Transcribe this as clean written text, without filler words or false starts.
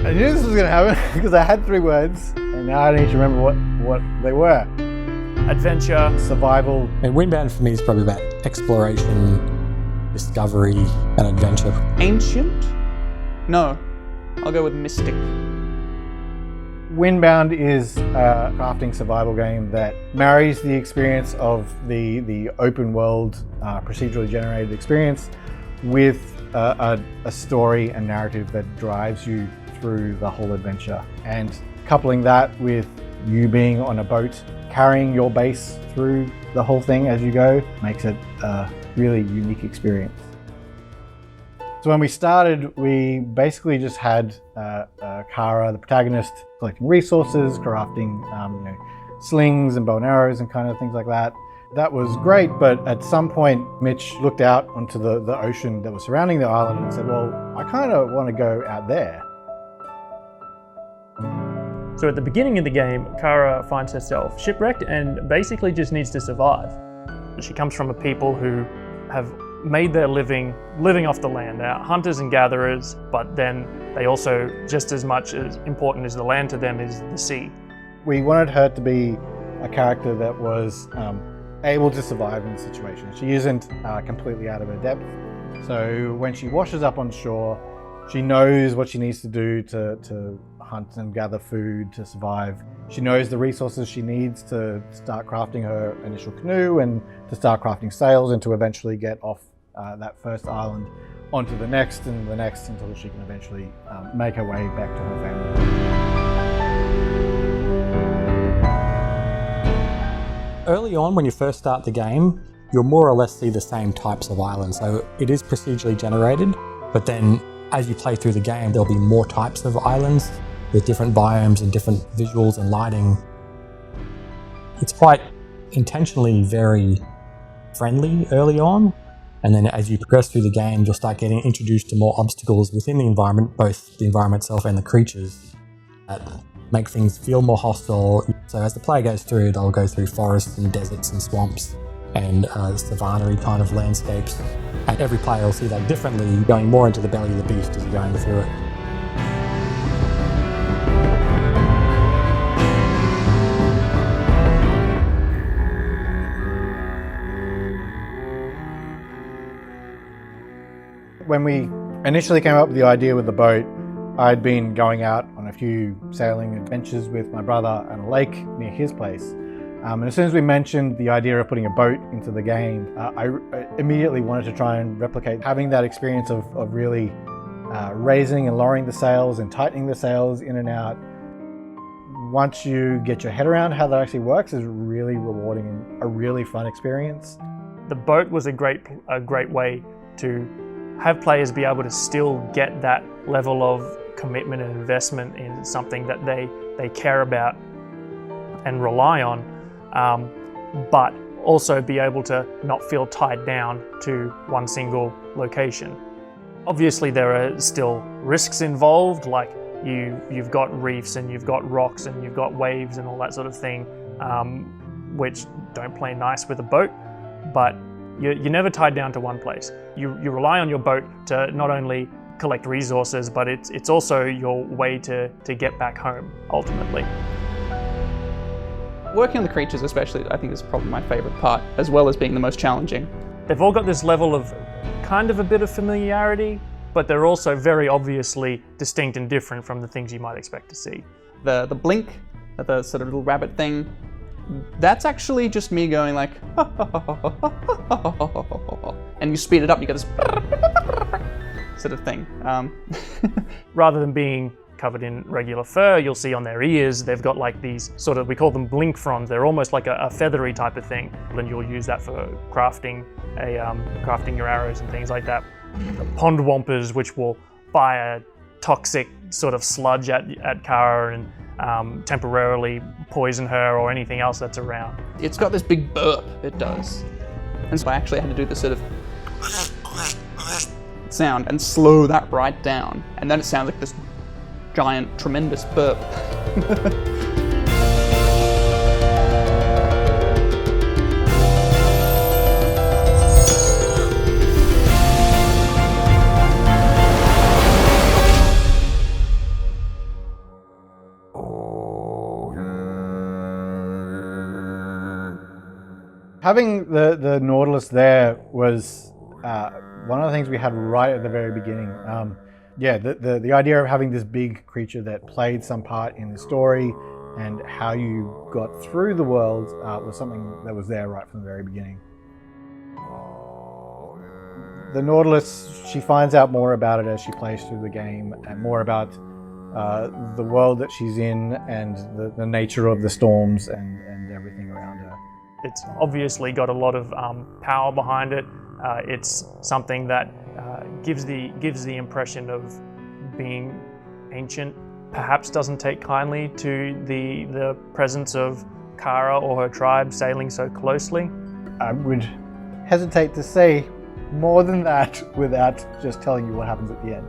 I knew this was going to happen because I had 3 words and now I need to remember what they were. Adventure. Survival. And Windbound for me is probably about exploration, discovery, and adventure. Ancient? No, I'll go with mystic. Windbound is a crafting survival game that marries the experience of the open world, procedurally generated experience with a story and narrative that drives you through the whole adventure. And coupling that with you being on a boat, carrying your base through the whole thing as you go, makes it a really unique experience. So when we started, we basically just had Kara, the protagonist, collecting resources, crafting slings and bow and arrows and kind of things like that. That was great, but at some point, Mitch looked out onto the ocean that was surrounding the island and said, well, I kind of want to go out there. So at the beginning of the game, Kara finds herself shipwrecked and basically just needs to survive. She comes from a people who have made their living off the land. They're hunters and gatherers, but then they also, just as much as important as the land to them is the sea. We wanted her to be a character that was able to survive in the situation. She isn't completely out of her depth. So when she washes up on shore, she knows what she needs to do to hunt and gather food to survive. She knows the resources she needs to start crafting her initial canoe and to start crafting sails and to eventually get off that first island onto the next and the next until she can eventually make her way back to her family. Early on, when you first start the game, you'll more or less see the same types of islands. So it is procedurally generated, but then as you play through the game, there'll be more types of islands with different biomes and different visuals and lighting. It's quite intentionally very friendly early on, and then as you progress through the game, you'll start getting introduced to more obstacles within the environment, both the environment itself and the creatures, that make things feel more hostile. So as the player goes through, they'll go through forests and deserts and swamps and savanna-y kind of landscapes. And every player will see that differently, going more into the belly of the beast as you're going through it. When we initially came up with the idea with the boat, I'd been going out on a few sailing adventures with my brother on a lake near his place. And as soon as we mentioned the idea of putting a boat into the game, I immediately wanted to try and replicate having that experience of really raising and lowering the sails and tightening the sails in and out. Once you get your head around how that actually works, is really rewarding and a really fun experience. The boat was a great way to have players be able to still get that level of commitment and investment in something that they care about and rely on, but also be able to not feel tied down to one single location. Obviously there are still risks involved, like you've got reefs and you've got rocks and you've got waves and all that sort of thing, which don't play nice with a boat, but you're never tied down to one place. You rely on your boat to not only collect resources, but it's also your way to get back home, ultimately. Working on the creatures especially, I think is probably my favourite part, as well as being the most challenging. They've all got this level of kind of a bit of familiarity, but they're also very obviously distinct and different from the things you might expect to see. The blink, the sort of little rabbit thing, that's actually just me going like, and you speed it up, you get this sort of thing. Rather than being covered in regular fur, you'll see on their ears, they've got like these sort of, we call them blink fronds. They're almost like a feathery type of thing. And you'll use that for crafting your arrows and things like that. Pond wampers, which will fire toxic sort of sludge at Kara and temporarily poison her or anything else that's around. It's got this big burp, it does. And so I actually had to do this sort of sound and slow that right down. And then it sounds like this giant, tremendous burp. Having the Nautilus there was one of the things we had right at the very beginning. The idea of having this big creature that played some part in the story and how you got through the world was something that was there right from the very beginning. The Nautilus, she finds out more about it as she plays through the game, and more about the world that she's in and the nature of the storms and everything around her. It's obviously got a lot of power behind it. It's something that gives the impression of being ancient. Perhaps doesn't take kindly to the presence of Kara or her tribe sailing so closely. I would hesitate to say more than that without just telling you what happens at the end.